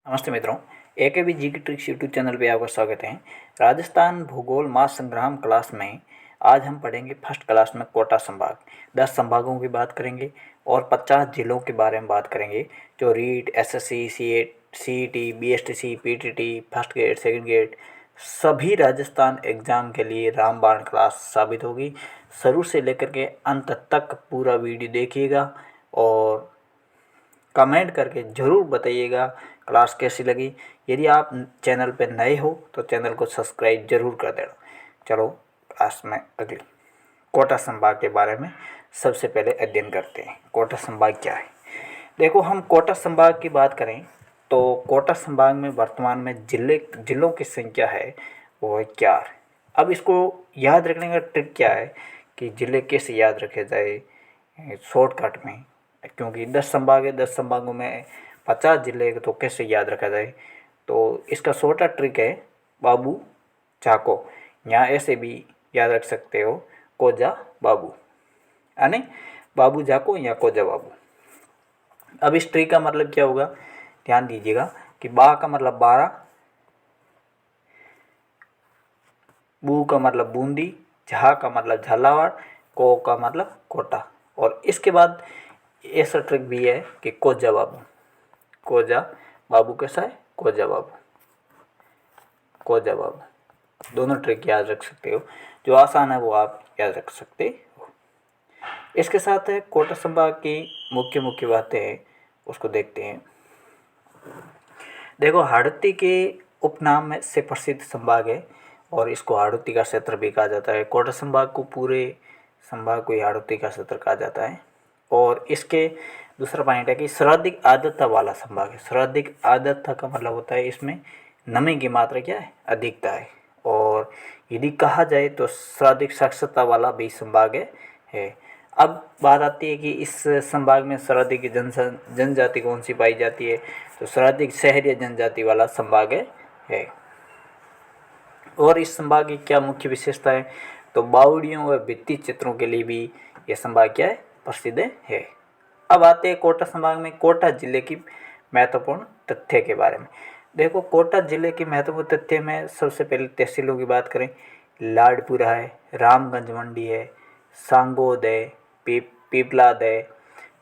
नमस्ते मित्रों, एकेबी जी की ट्रिक्स यूट्यूब चैनल पे आपका स्वागत है। राजस्थान भूगोल महासंग्राम क्लास में आज हम पढ़ेंगे फर्स्ट क्लास में कोटा संभाग। 10 संभागों की बात करेंगे और 50 जिलों के बारे में बात करेंगे जो REET, SSC, CET, BSTC, PTT, first grade, second grade सभी राजस्थान एग्ज़ाम के लिए रामबाण क्लास साबित होगी। शुरू से लेकर के अंत तक पूरा वीडियो देखिएगा और कमेंट करके ज़रूर बताइएगा क्लास कैसी लगी। यदि आप चैनल पर नए हो तो चैनल को सब्सक्राइब ज़रूर कर देना। चलो क्लास में अगली कोटा संभाग के बारे में सबसे पहले अध्ययन करते हैं। कोटा संभाग क्या है? देखो, हम कोटा संभाग की बात करें तो कोटा संभाग में वर्तमान में जिलों की संख्या है वो है 4। अब इसको याद रखने का ट्रिक क्या है कि ज़िले कैसे याद रखे जाए शॉर्टकट में, क्योंकि 10 संभाग है, 10 संभागों में 50 जिले तो कैसे याद रखा जाए। तो इसका छोटा ट्रिक है बाबू चाको, यहाँ ऐसे भी याद रख सकते हो कोजा बाबू, यानी बाबू जाको या कोजा बाबू। अब इस ट्रिक का मतलब क्या होगा, ध्यान दीजिएगा कि बा का मतलब 12, बू का मतलब बूंदी, झा का मतलब झालावाड़, को का मतलब कोटा। और इसके बाद ऐसा ट्रिक भी है कि कोजा बाबू, कोजा बाबू कैसा है, कोजा बाबू, कोजा बाबू। दोनों ट्रिक याद रख सकते हो, जो आसान है वो आप याद रख सकते हो। इसके साथ है कोटा संभाग की मुख्य मुख्य बातें हैं, उसको देखते हैं। देखो, हाड़ौती के उपनाम से प्रसिद्ध संभाग है और इसको हाड़ौती का क्षेत्र भी कहा जाता है। कोटा संभाग को पूरे संभाग को हाड़ौती का क्षेत्र कहा जाता है। और इसके दूसरा पॉइंट है कि सर्वाधिक आर्द्रता वाला संभाग है। सर्वाधिक आर्द्रता का मतलब होता है इसमें नमी की मात्रा क्या है, अधिकता है। और यदि कहा जाए तो सर्वाधिक साक्षरता वाला भी संभाग है। अब बात आती है कि इस संभाग में सर्वाधिक जनजाति कौन सी पाई जाती है, तो सर्वाधिक शहरी जनजाति वाला संभाग है। और इस संभाग की क्या मुख्य विशेषता है, तो बावड़ियों व भित्ति चित्रों के लिए भी यह संभाग क्या है, प्रसिद्ध है। अब आते हैं कोटा संभाग में कोटा जिले की महत्वपूर्ण तथ्य के बारे में। देखो, कोटा जिले की महत्वपूर्ण तथ्य में सबसे पहले तहसीलों की बात करें, लाडपुरा है, रामगंज मंडी है, सांगोद है, पीपलाद है,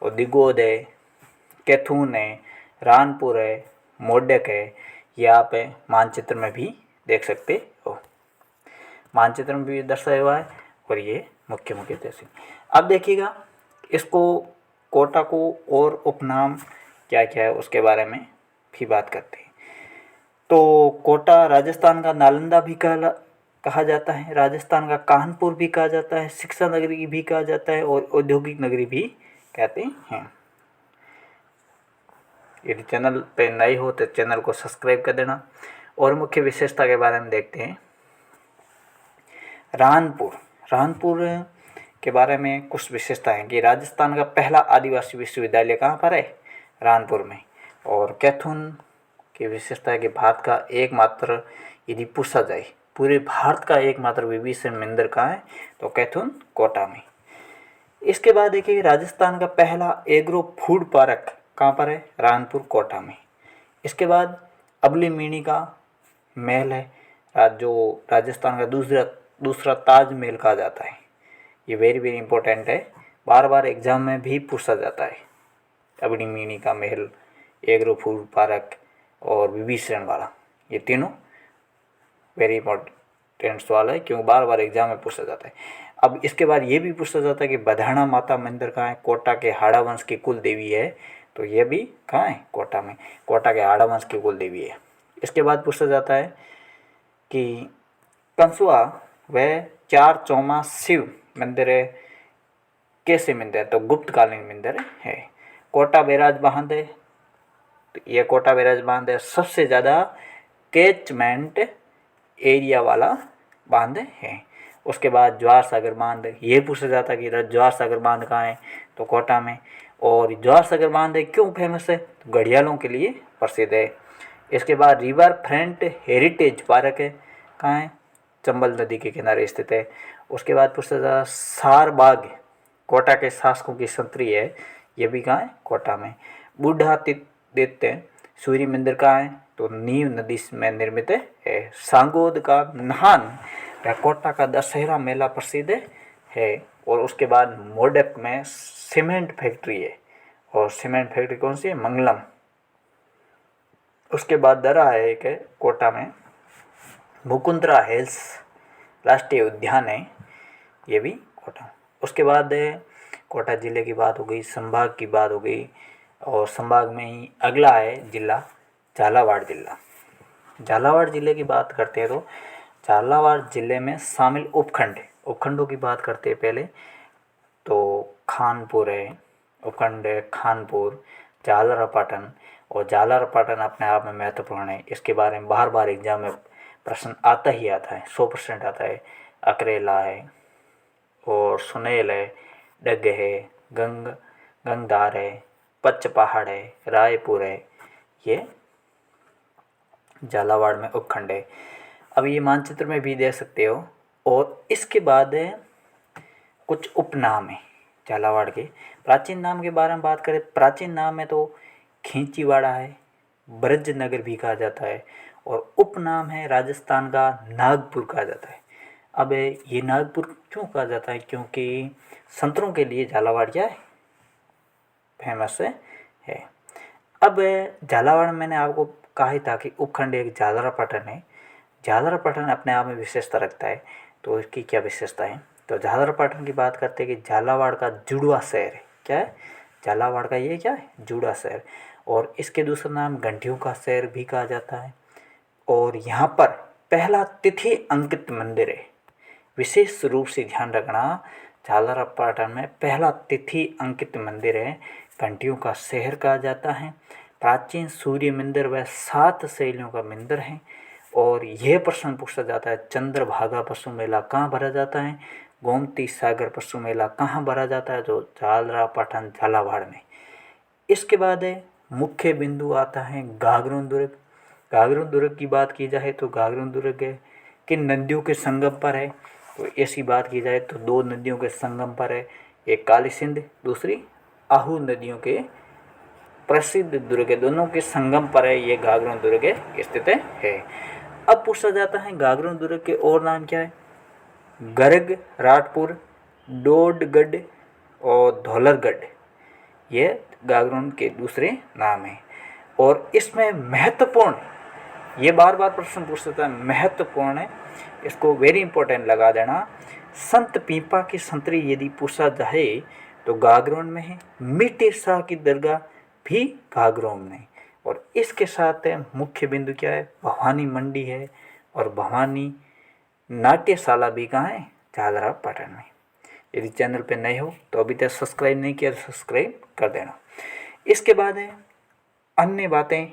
और दिगोद है, कैथून है, रानपुर है, मोडक है। ये आप मानचित्र में भी देख सकते हो, मानचित्र में भी दर्शाया हुआ है। और ये मुख्य मुख्य तहसील। अब देखिएगा इसको कोटा को और उपनाम क्या क्या है उसके बारे में भी बात करते हैं। तो कोटा राजस्थान का नालंदा भी कहा जाता है, राजस्थान का कानपुर भी कहा जाता है, शिक्षा नगरी भी कहा जाता है और औद्योगिक नगरी भी कहते हैं। यदि चैनल पे नए हो तो चैनल को सब्सक्राइब कर देना। और मुख्य विशेषता के बारे में देखते हैं। रानपुर के बारे में कुछ विशेषता है कि राजस्थान का पहला आदिवासी विश्वविद्यालय कहाँ पर है, रानपुर में। और कैथून की विशेषता है कि भारत का एकमात्र, यदि पूछा जाए पूरे भारत का एकमात्र विभीषण मंदिर कहाँ है, तो कैथून कोटा में। इसके बाद देखिए राजस्थान का पहला एग्रो फूड पार्क कहाँ पर है, रानपुर कोटा में। इसके बाद अबली मीणी का महल है, जो राजस्थान का दूसरा ताजमहल कहा जाता है। ये वेरी वेरी इंपॉर्टेंट है, बार बार एग्जाम में भी पूछा जाता है। अबली मीणी का महल, एग्रो फूड पार्क और विभीषण वाला, ये तीनों वेरी इंपॉर्टेंट सवाल है क्योंकि बार बार एग्जाम में पूछा जाता है। अब इसके बाद ये भी पूछा जाता है कि बधाना माता मंदिर कहाँ है, कोटा के हाड़ा वंश की कुल देवी है, तो ये भी कहाँ है, कोटा में। कोटा के हाड़ा वंश की कुल देवी है। इसके बाद पूछा जाता है कि कंसुआ व चार चौमा शिव मंदिर है, कैसे मंदिर है, तो गुप्तकालीन मंदिर है। कोटा बैराज बांध है, तो ये कोटा बैराज बांध है सबसे ज़्यादा कैचमेंट एरिया वाला बांध है। उसके बाद जवाहर सागर बांध, ये पूछा जाता है कि जवाहर सागर बांध कहाँ है, तो कोटा में। और जवाहर सागर बांध क्यों फेमस है, तो घड़ियालों के लिए प्रसिद्ध है। इसके बाद रिवर फ्रंट हेरिटेज पार्क है, कहाँ है, चंबल नदी के किनारे स्थित है। उसके बाद पूछा जाता सार बाग, कोटा के शासकों की संतरी है, ये भी कहाँ है, कोटा में। बूढ़ा दित्य सूर्य मंदिर कहाँ है, तो नीव नदी में निर्मित है। सांगोद का नहान व कोटा का दशहरा मेला प्रसिद्ध है। और उसके बाद मोडक में सीमेंट फैक्ट्री है, और सीमेंट फैक्ट्री कौन सी है, मंगलम। उसके बाद दरा है एक है कोटा में, मुकुंदरा हिल्स राष्ट्रीय उद्यान है, ये भी कोटा। उसके बाद कोटा ज़िले की बात हो गई, संभाग की बात हो गई, और संभाग में ही अगला है जिला झालावाड़ जिला। झालावाड़ ज़िले की बात करते हैं तो झालावाड़ ज़िले में शामिल उपखंडों की बात करते हैं पहले। तो खानपुर है, उपखंड है खानपुर, झालरापाटन। और झालरापाटन अपने आप में महत्वपूर्ण है, इसके बारे में बार बार एग्जाम में प्रश्न आता ही आता है, 100% आता है। अकरेला है, और सुनेल है, डग है, गंगधार है, पच्च पहाड़ है, रायपुर है, ये झालावाड़ में उपखंड है। अब ये मानचित्र में भी देख सकते हो। और इसके बाद कुछ उपनाम है झालावाड़ के। प्राचीन नाम के बारे में बात करें, प्राचीन नाम में तो खींचीवाड़ा है, ब्रजनगर भी कहा जाता है, और उपनाम है राजस्थान का नागपुर कहा जाता है। अब ये नागपुर क्यों कहा जाता है, क्योंकि संतरों के लिए झालावाड़ क्या है, फेमस है। अब झालावाड़ में मैंने आपको कहा ही था कि उपखंड एक झालरापाटन है। झालरापाटन अपने आप में विशेषता रखता है, तो इसकी क्या विशेषता है, तो झालरापाटन की बात करते हैं कि झालावाड़ का जुड़वा शहर है। क्या है, झालावाड़ का ये क्या है, जुड़ा शहर। और इसके दूसरा नाम घंटियों का शहर भी कहा जाता है। और यहाँ पर पहला तिथि अंकित मंदिर है। विशेष रूप से ध्यान रखना, झालरापाटन में पहला तिथि अंकित मंदिर है, घंटियों का शहर कहा जाता है। प्राचीन सूर्य मंदिर व 7 शैलियों का मंदिर है। और यह प्रश्न पूछा जाता है, चंद्रभागा पशु मेला कहाँ भरा जाता है, गोमती सागर पशु मेला कहाँ भरा जाता है, जो झालरापाटन झालावाड़ में। इसके बाद है मुख्य बिंदु आता है गागरोन दुर्ग। गागरोन दुर्ग की बात की जाए तो गागरोन दुर्ग किन नदियों के संगम पर है, तो ऐसी बात की जाए तो 2 नदियों के संगम पर है, एक काली सिंध, दूसरी आहू नदियों के प्रसिद्ध दुर्ग है, दोनों के संगम पर है ये गागरोन दुर्ग स्थित है। अब पूछा जाता है गागरोन दुर्ग के और नाम क्या है, गर्ग, राटपुर, डोडगढ़ और धौलरगढ़, ये गागरोन के दूसरे नाम हैं। और इसमें महत्वपूर्ण, ये बार बार प्रश्न पूछ सकता है, महत्वपूर्ण है, इसको वेरी इंपॉर्टेंट लगा देना। संत पीपा की संतरी यदि पूछा जाए तो गागरोन में है। मीटे शाह की दरगाह भी गागरोन में। और इसके साथ मुख्य बिंदु क्या है, भवानी मंडी है, और भवानी नाट्यशाला भी कहाँ है, झालरापाटन में। यदि चैनल पे नए हो तो अभी तक सब्सक्राइब नहीं किया तो सब्सक्राइब कर देना। इसके बाद है अन्य बातें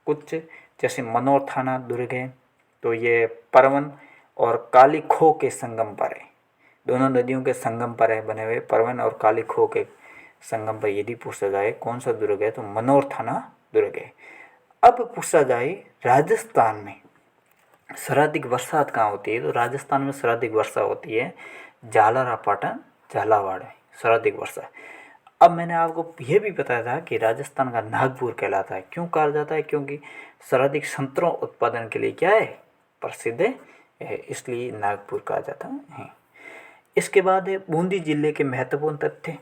कुछ, जैसे मनोर थाना दुर्ग है, तो ये परवन और काली खो के संगम पर है, दोनों नदियों के संगम पर है बने हुए, परवन और काली खो के संगम पर यदि पूछा जाए कौन सा दुर्ग है, तो मनोर थाना दुर्ग है। अब पूछा जाए राजस्थान में सर्वाधिक बरसात कहाँ होती है, तो राजस्थान में सर्वाधिक वर्षा होती है झालरापाटन झालावाड़ में, सर्वाधिक वर्षा। अब मैंने आपको यह भी बताया था कि राजस्थान का नागपुर कहलाता है, क्यों कहा जाता है, क्योंकि सर्वाधिक संतरों उत्पादन के लिए क्या है, प्रसिद्ध है, इसलिए नागपुर कहा जाता है। इसके बाद है बूंदी जिले के महत्वपूर्ण तथ्य।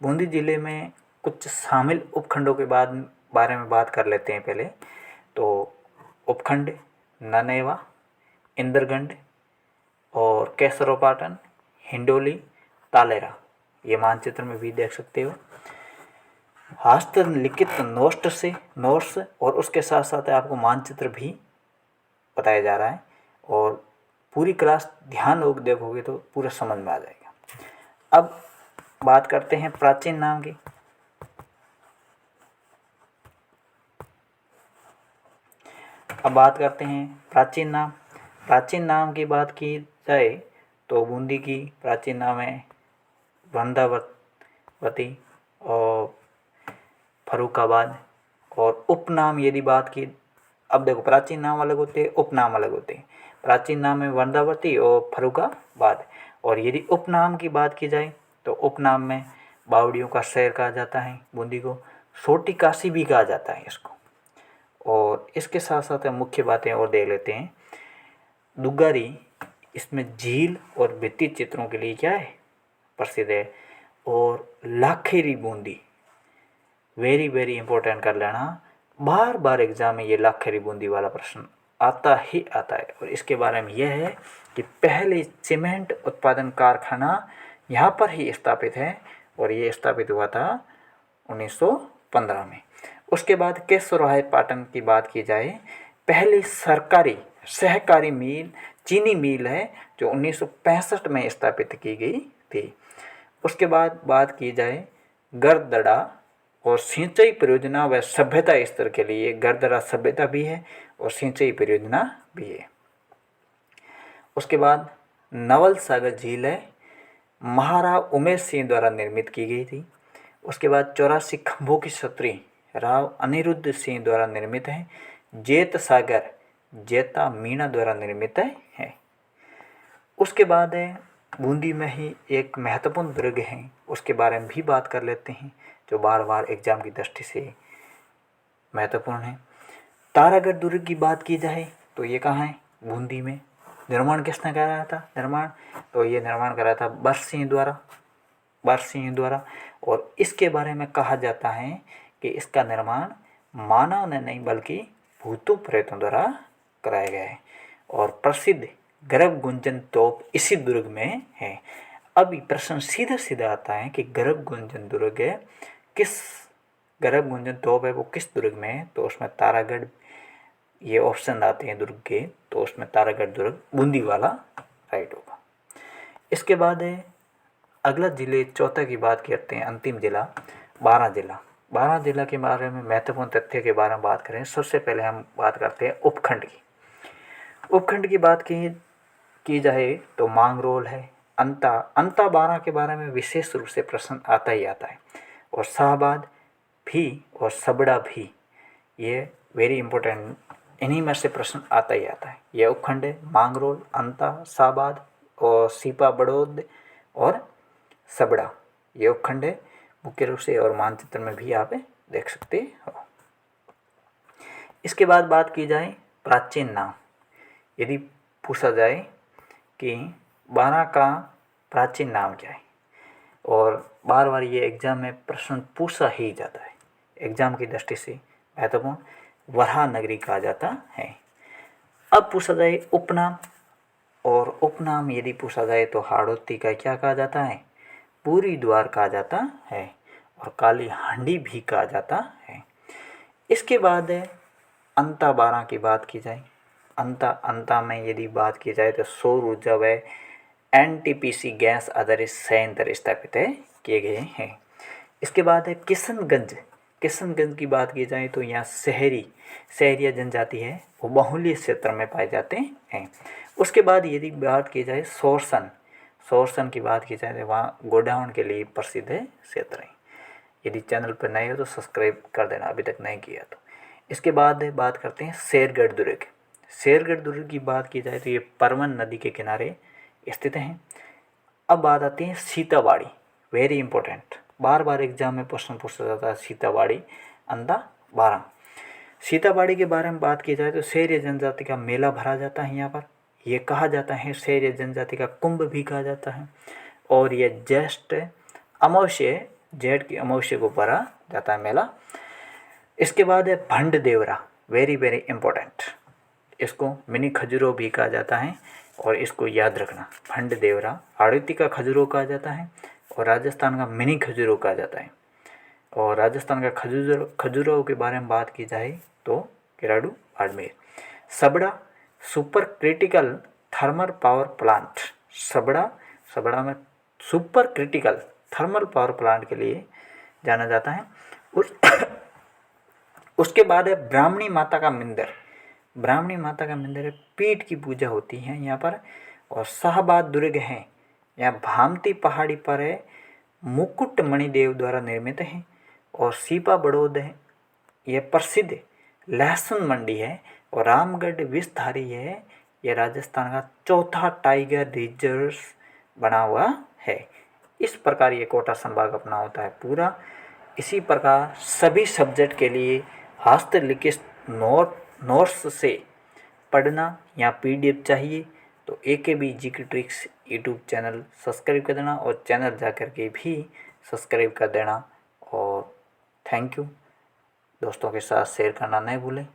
बूंदी जिले में कुछ शामिल उपखंडों के बारे में बात कर लेते हैं पहले। तो उपखंड ननेवा, इंद्रगंड और केसरोपाटन, हिंडोली, तालेरा, ये मानचित्र में भी देख सकते हो। हस्तलिखित नोट्स और उसके साथ साथ आपको मानचित्र भी बताया जा रहा है, और पूरी क्लास ध्यान देखोगे तो पूरा समझ में आ जाएगा। अब बात करते हैं प्राचीन नाम की। अब बात करते हैं प्राचीन नाम। प्राचीन नाम की बात की जाए तो बूंदी की प्राचीन नाम है वृंदावती और फरुखाबाद। और उपनाम यदि बात की, अब देखो प्राचीन नाम अलग होते हैं, उपनाम अलग होते हैं। प्राचीन नाम है वृंदावती और फरुखाबाद। और यदि उपनाम की बात की जाए तो उपनाम में बावड़ियों का शहर कहा जाता है बूंदी को, छोटी काशी भी कहा जाता है इसको। और इसके साथ साथ हम मुख्य बातें और देख लेते हैं। दुग्गारी इसमें झील और भित्ति चित्रों के लिए क्या है, प्रसिद्ध है। और Lakheri Bundi, very very important कर लेना, बार बार एग्जाम में ये लाखेरी बूंदी वाला प्रश्न आता ही आता है। और इसके बारे में यह है कि पहले सीमेंट उत्पादन कारखाना यहाँ पर ही स्थापित है और ये स्थापित हुआ था 1915 में। उसके बाद केशवराय पाटन की बात की जाए, पहली सरकारी सहकारी मिल चीनी मिल है जो 1965 में स्थापित की गई थी। उसके बाद बात की जाए गरदड़ा और सिंचाई परियोजना व सभ्यता स्तर के लिए, गरदड़ा सभ्यता भी है और सिंचाई परियोजना भी है। उसके बाद नवल सागर झील है, महाराव उमेश सिंह द्वारा निर्मित की गई थी। उसके बाद 84 खंभों की छतरी राव अनिरुद्ध सिंह द्वारा निर्मित है। जेत सागर जेता मीणा द्वारा निर्मित है। उसके बाद है बूंदी में ही एक महत्वपूर्ण दुर्ग है, उसके बारे में भी बात कर लेते हैं जो बार बार एग्जाम की दृष्टि से महत्वपूर्ण है। तारागढ़ दुर्ग की बात की जाए तो ये कहाँ है, बूंदी में। निर्माण किसने कराया था, तो ये निर्माण कराया था बरसिंह द्वारा। और इसके बारे में कहा जाता है कि इसका निर्माण मानव ने नहीं बल्कि भूतों प्रेतों द्वारा कराया गया है। और प्रसिद्ध गर्भ गुंजन तोप इसी दुर्ग में है। अभी प्रश्न सीधा सीधा आता है कि गर्भ गुंजन दुर्ग गर्भ गुंजन तोप है वो किस दुर्ग में है, तो उसमें तारागढ़, ये ऑप्शन आते हैं दुर्ग के, तो उसमें तारागढ़ दुर्ग बूंदी वाला राइट होगा। इसके बाद है अगला जिले चौथा की बात करते हैं, अंतिम जिला बारह जिला के बारे में महत्वपूर्ण तथ्य के बारे में बात करें। सबसे पहले हम बात करते हैं उपखंड की। उपखंड की बात की जाए तो मांगरोल है, अंता 12 के बारे में विशेष रूप से प्रश्न आता ही आता है। और शाहबाद भी और सबड़ा भी, ये वेरी इंपॉर्टेंट, इन्हीं में से प्रश्न आता ही आता है। ये उपखंड है, मांगरोल, अंता, शाहबाद और सीपा बड़ौद और सबड़ा, ये उपखंड है मुख्य रूप से, और मानचित्र में भी आप देख सकते हो। इसके बाद बात की जाए प्राचीन नाम, यदि पूछा जाए कि 12 का प्राचीन नाम क्या है, और बार बार ये एग्जाम में प्रश्न पूछा ही जाता है, एग्जाम की दृष्टि से महत्वपूर्ण, वराह नगरी कहा जाता है। अब पूछा जाए उपनाम, और उपनाम यदि पूछा जाए तो हाड़ौती का क्या कहा जाता है, पूरी द्वार कहा जाता है, और काली हांडी भी कहा जाता है। इसके बाद अंता 12 की बात की जाए, अंता में यदि बात की जाए तो सौर ऊर्जा व एनटीपीसी गैस आधारित संयंत्र स्थापित किए गए हैं। इसके बाद है किशनगंज की बात की जाए तो यहाँ शहरिया जनजाति है वो बहुल्य क्षेत्र में पाए जाते हैं। उसके बाद यदि बात की जाए सोरसन की बात की जाए तो वहाँ गोडाउन के लिए प्रसिद्ध है क्षेत्र है। यदि चैनल पर नए हो तो सब्सक्राइब कर देना, अभी तक नहीं किया तो। इसके बाद बात करते हैं शेरगढ़ दुर्ग की बात की जाए तो ये परवन नदी के किनारे स्थित हैं। अब बात आती है सीताबाड़ी, वेरी इंपॉर्टेंट, बार बार एग्जाम में प्रश्न पूछा जाता है सीताबाड़ी अंदा 12। सीताबाड़ी के बारे में बात की जाए तो शहरी जनजाति का मेला भरा जाता है यहाँ पर, ये कहा जाता है शहरी जनजाति का कुंभ भी कहा जाता है। और ये जेठ की अमावस्या को भरा जाता है मेला। इसके बाद है भंड देवरा, वेरी वेरी इंपॉर्टेंट, इसको मिनी खजुरो भी कहा जाता है और इसको याद रखना। भंड देवरा हाड़ौती का खजुरो कहा जाता है और राजस्थान का मिनी खजुरो कहा जाता है। और राजस्थान का खजुराहो के बारे में बात की जाए तो Kiradu Barmer. Chhabra super critical thermal power plant, Chhabra में super critical thermal power plant के लिए जाना जाता है। उसके बाद है ब्राह्मणी माता का मंदिर है, पीठ की पूजा होती है यहाँ पर। और शाहबाद दुर्ग है, यहाँ भामती पहाड़ी पर है, मुकुट मणिदेव द्वारा निर्मित है। और सीपा बड़ौद है, यह प्रसिद्ध लहसुन मंडी है। और रामगढ़ विषधारी है, यह राजस्थान का चौथा टाइगर रिजर्व बना हुआ है। इस प्रकार ये कोटा संभाग अपना होता है पूरा। इसी प्रकार सभी सब्जेक्ट के लिए हस्तलिखित नोट्स से पढ़ना या PDF चाहिए तो AKB GK tricks YouTube channel subscribe कर देना और चैनल जा कर के भी सब्सक्राइब कर देना। और थैंक यू। दोस्तों के साथ शेयर करना नहीं भूलें।